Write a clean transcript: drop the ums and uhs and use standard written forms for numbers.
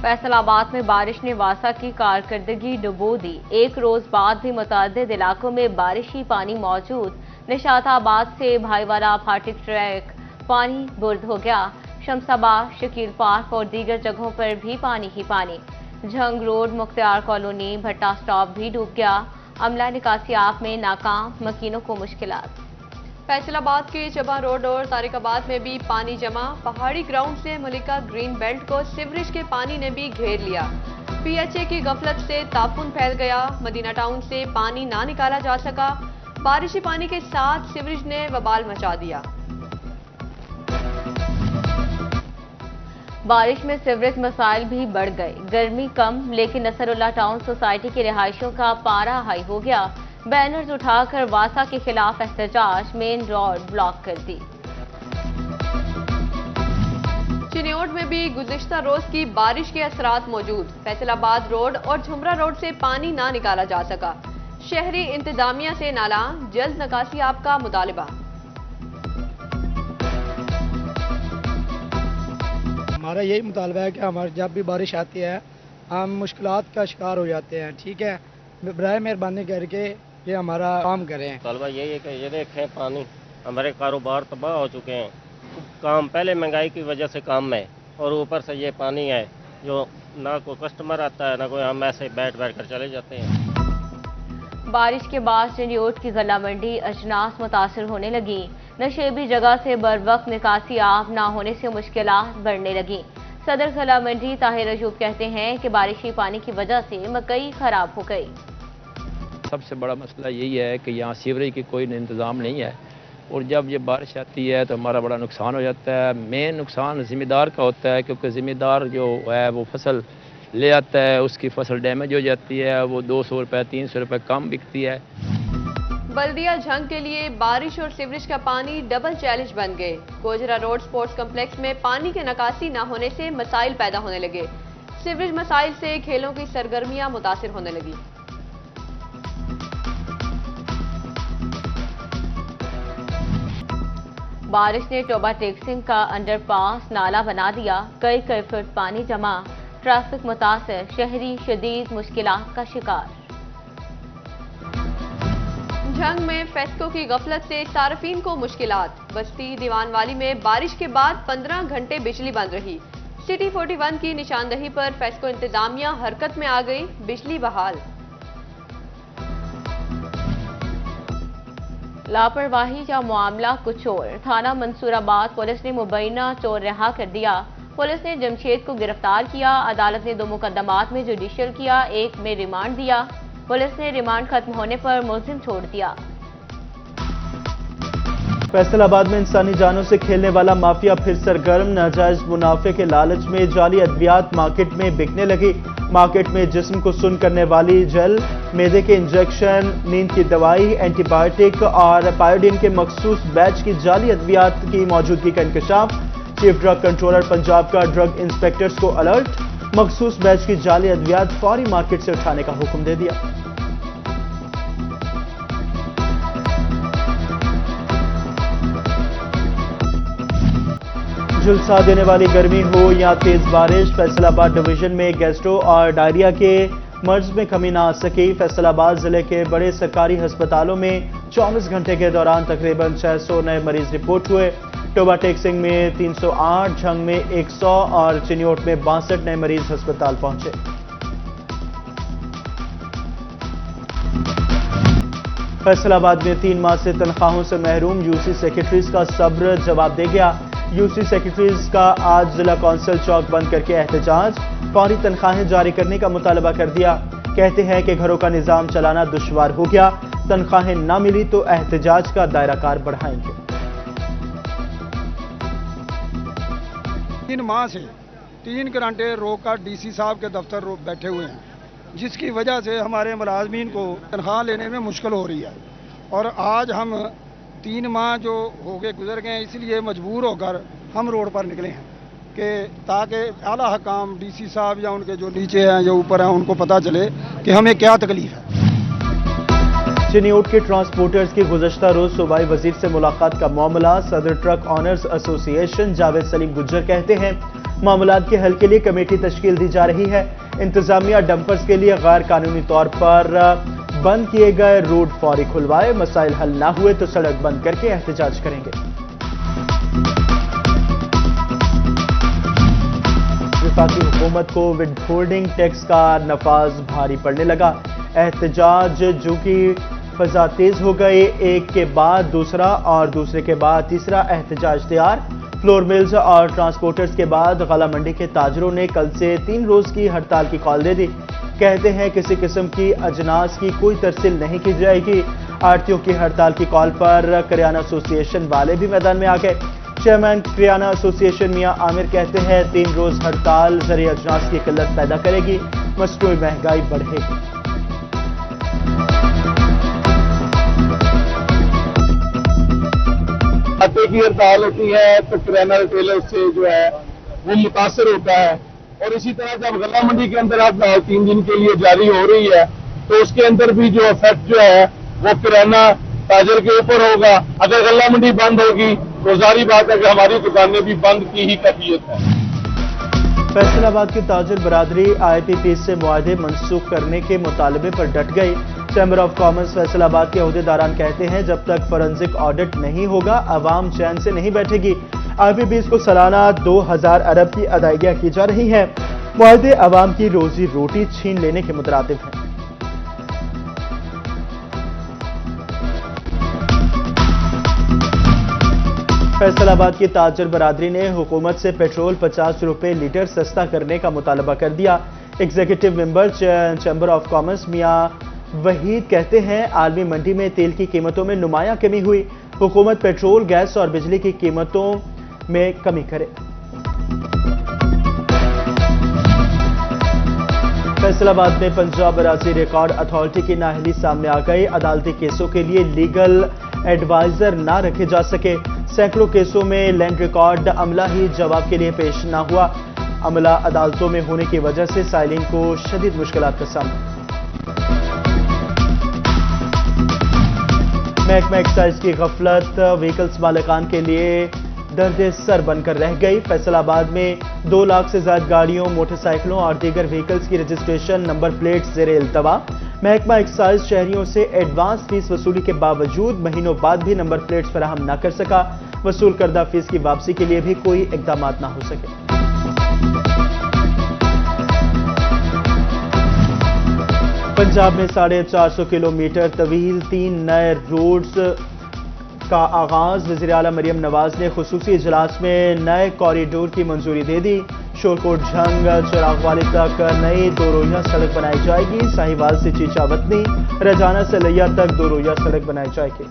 फैसलाबाद में बारिश ने वासा की कारकर्दगी डुबो दी। एक रोज बाद भी मुतअद्दिद इलाकों में बारिशी पानी मौजूद। निशाताबाद से भाईवाला फाटक ट्रैक पानी बुर्द हो गया। शमसाबाद, शकील पार्क और दीगर जगहों पर भी पानी ही पानी। झंग रोड, मुख्तियार कॉलोनी, भट्टा स्टॉप भी डूब गया। अमला निकासियाब में नाकाम, मकीनों को मुश्किलात। फैसलाबाद के चबा रोड और तारिकाबाद में भी पानी जमा। पहाड़ी ग्राउंड से मलिका ग्रीन बेल्ट को सीवरेज के पानी ने भी घेर लिया। पीएचए की गफलत से तापुन फैल गया। मदीना टाउन से पानी ना निकाला जा सका। बारिशी पानी के साथ सीवरेज ने वबाल मचा दिया। बारिश में सीवरेज मसाइल भी बढ़ गए। गर्मी कम, लेकिन नसरुल्लाह टाउन सोसाइटी की रिहायशों का पारा हाई हो गया। बैनर्स उठाकर वासा के खिलाफ एहतजाज, मेन रोड ब्लॉक कर दी। चिन्योट में भी गुज़िश्ता रोज की बारिश के असरात मौजूद। फैसलाबाद रोड और झुमरा रोड से पानी ना निकाला जा सका। शहरी इंतजामिया से नाला जल्द निकासियाब का मुतालिबा। हमारा यही मुतालबा है कि हमारे जब भी बारिश आती है हम मुश्किलात का शिकार हो जाते हैं। ठीक है, बराए मेहरबानी करके ये हमारा काम करें। मुतालबा यही है कि ये देखें, पानी हमारे कारोबार तबाह हो चुके हैं। काम पहले महंगाई की वजह से काम है और ऊपर से ये पानी है जो ना कोई कस्टमर आता है ना कोई, हम ऐसे बैठ कर चले जाते हैं। बारिश के बाद चिन्योट की गला मंडी अजनास मुतासर होने लगी। नशेबी जगह से बर वक्त निकासी आब ना होने से मुश्किलात बढ़ने लगी। सदर गला मंडी ताहिर अजूब कहते हैं कि बारिशी पानी की वजह से मकई खराब हो गई। सबसे बड़ा मसला यही है कि यहाँ सीवरेज की कोई इंतज़ाम नहीं है और जब ये बारिश आती है तो हमारा बड़ा नुकसान हो जाता है। मेन नुकसान ज़िम्मेदार का होता है, क्योंकि ज़िम्मेदार जो है वो फसल ले आता है, उसकी फसल डैमेज हो जाती है, वो 200 रुपये 300 रुपये कम बिकती है। बल्दिया झंग के लिए बारिश और सीवरेज का पानी डबल चैलेंज बन गए। गोजरा रोड स्पोर्ट्स कम्प्लेक्स में पानी के निकासी न होने से मसाइल पैदा होने लगे। सीवरेज मसाइल से खेलों की सरगर्मियां मुतासिर होने लगी। बारिश ने टोबा टेक्सिंग का अंडरपास नाला बना दिया। कई फुट पानी जमा, ट्रैफिक मुतासर, शहरी शदीद मुश्किलात का शिकार। झंग में फेस्को की गफलत से सार्फिन को मुश्किलात। बस्ती दीवानवाली में बारिश के बाद 15 घंटे बिजली बंद रही। सिटी 41 की निशानदही पर फेस्को इंतजामिया हरकत में आ गई। बिजली बहाल। लापरवाही का मामला कुछ और। थाना मंसूराबाद पुलिस ने मुबैना चोर रिहा कर दिया। पुलिस ने जमशेद को गिरफ्तार किया। अदालत ने 2 मुकदमात में जुडिशियल किया, एक में रिमांड दिया। पुलिस ने रिमांड खत्म होने पर मुलजिम छोड़ दिया। फैसलाबाद में इंसानी जानों से खेलने वाला माफिया फिर सरगर्म। नाजायज मुनाफे के लालच में जाली अद्वियात मार्केट में बिकने लगी। मार्केट में जिस्म को सुन्न करने वाली जेल, मैदे के इंजेक्शन, नींद की दवाई, एंटीबायोटिक और पायोडीन के मखसूस बैच की जाली अद्वियात की मौजूदगी का इंकशाफ। चीफ ड्रग कंट्रोलर पंजाब का ड्रग इंस्पेक्टर्स को अलर्ट। मखसूस बैच की जाली अद्वियात फौरी मार्केट से उठाने का हुक्म दे दिया। झुलसा देने वाली गर्मी हो या तेज बारिश, फैसलाबाद डिवीजन में गैस्ट्रो और डायरिया के मर्ज में कमी ना आ सकी। फैसलाबाद जिले के बड़े सरकारी अस्पतालों में 24 घंटे के दौरान तकरीबन 600 नए मरीज रिपोर्ट हुए। टोबा टेक्सिंग में 308, झंग में 100 और चिन्योट में 62 नए मरीज अस्पताल पहुंचे। फैसलाबाद में 3 माह से तनख्वाहों से महरूम यूसी सेक्रेटरीज का सब्र जवाब दे गया। यूसी सेक्रेटरीज का आज जिला कौंसिल चौक बंद करके एहतजाज, फौरी तनख्वाहें जारी करने का मुतालबा कर दिया। कहते हैं कि घरों का निजाम चलाना दुश्वार हो गया, तनख्वाहें ना मिली तो एहतजाज का दायरा कार बढ़ाएंगे। 3 माह से 3 घंटे रोक कर डीसी साहब के दफ्तर बैठे हुए हैं, जिसकी वजह से हमारे मुलाजमीन को तनख्वाह लेने में मुश्किल हो रही है। और आज हम 3 माह जो हो गए गुजर गए, इसलिए मजबूर होकर हम रोड पर निकले हैं कि ताकि आला हकाम डीसी साहब या उनके जो नीचे हैं जो ऊपर हैं उनको पता चले कि हमें क्या तकलीफ है। चिन्योट के ट्रांसपोर्टर्स की गुज़श्ता रोज सूबाई वजीर से मुलाकात का मामला। सदर truck owners association Javed Salim Gujjar कहते हैं मामलात के हल के लिए कमेटी तश्कील दी जा रही है। इंतजामिया डंपर्स के लिए गैर कानूनी तौर पर बंद किए गए रोड फौरी खुलवाए, मसाइल हल ना हुए तो सड़क बंद करके एहतजाज करेंगे। वफाकी हुकूमत को विदहोल्डिंग टैक्स का नफाज भारी पड़ने लगा। एहतजाज जो कि फजा तेज हो गए, एक के बाद दूसरा और दूसरे के बाद तीसरा एहतजाज तैयार। फ्लोर मिल्स और ट्रांसपोर्टर्स के बाद गला मंडी के ताजरों ने कल से 3 रोज की हड़ताल की कॉल दे दी। कहते हैं किसी किस्म की अजनास की कोई तरसील नहीं की जाएगी। आड़तियों की हड़ताल की कॉल पर करियाना एसोसिएशन वाले भी मैदान में आ गए। चेयरमैन करियाना एसोसिएशन मियां आमिर कहते हैं 3 रोज हड़ताल जरिए अजनास की किल्लत पैदा करेगी, मसनूई महंगाई बढ़ेगी। आटे की हड़ताल होती है तो किराना रिटेलर से जो है वो मुतासर होता है, और इसी तरह जब गला मंडी के अंदर हड़ताल 3 दिन के लिए जारी हो रही है तो उसके अंदर भी जो इफेक्ट जो है वो किराना ताजर के ऊपर होगा। अगर गला मंडी बंद होगी तो जारी बात है कि हमारी दुकानें भी बंद की ही कैफियत है। फैसलाबाद की ताजर बरादरी IPP से मुआहदे मनसूख करने के मुतालबे पर डट गई। चैम्बर ऑफ कॉमर्स फैसलाबाद के अहदेदारान कहते हैं जब तक फॉरेंसिक ऑडिट नहीं होगा आवाम चैन से नहीं बैठेगी। IPPs को सालाना 2000 अरब की अदायगियां की जा रही हैं। मुआहदे आवाम की रोजी रोटी छीन लेने के मुतरातिब हैं। फैसलाबाद की ताजर बरादरी ने हुकूमत से पेट्रोल 50 रुपए लीटर सस्ता करने का मुतालबा कर दिया। Executive member chamber of commerce मियां वहीद कहते हैं आलमी मंडी में तेल की कीमतों में नुमायां कमी हुई, हुकूमत पेट्रोल, गैस और बिजली की कीमतों में कमी करे। फैसलाबाद में पंजाब अराजी रिकॉर्ड अथॉरिटी की नाअहली सामने आ गई। अदालती केसों के लिए लीगल एडवाइजर ना रखे जा सके। सैकड़ों केसों में लैंड रिकॉर्ड अमला ही जवाब के लिए पेश ना हुआ। अमला अदालतों में होने की वजह से साइलिन को शदीद मुश्किलात का सामना। महकमा एक्साइज की गफलत व्हीकल्स मालिकान के लिए दर्द सर बनकर रह गई। फैसलाबाद में 2 लाख से ज्यादा गाड़ियों, मोटरसाइकिलों और दीगर व्हीकल्स की रजिस्ट्रेशन नंबर प्लेट ज़ेरे इल्तवा। महकमा एक्साइज शहरियों से एडवांस फीस वसूली के बावजूद महीनों बाद भी नंबर प्लेट्स फराहम न कर सका। वसूल करदा फीस की वापसी के लिए भी कोई इकदाम न हो सके। पंजाब में 450 किलोमीटर तवील 3 नए रोड्स का आगाज। वज़ीर आला मरियम नवाज ने खुसूसी इजलास में नए कॉरिडोर की मंजूरी दे दी। शोरकोट झंग चिरागवाली तक नई 2 रोइया सड़क बनाई जाएगी। साहिवाल से चीचावतनी, रजाना से लिया तक 2 रोइया सड़क बनाई जाएगी।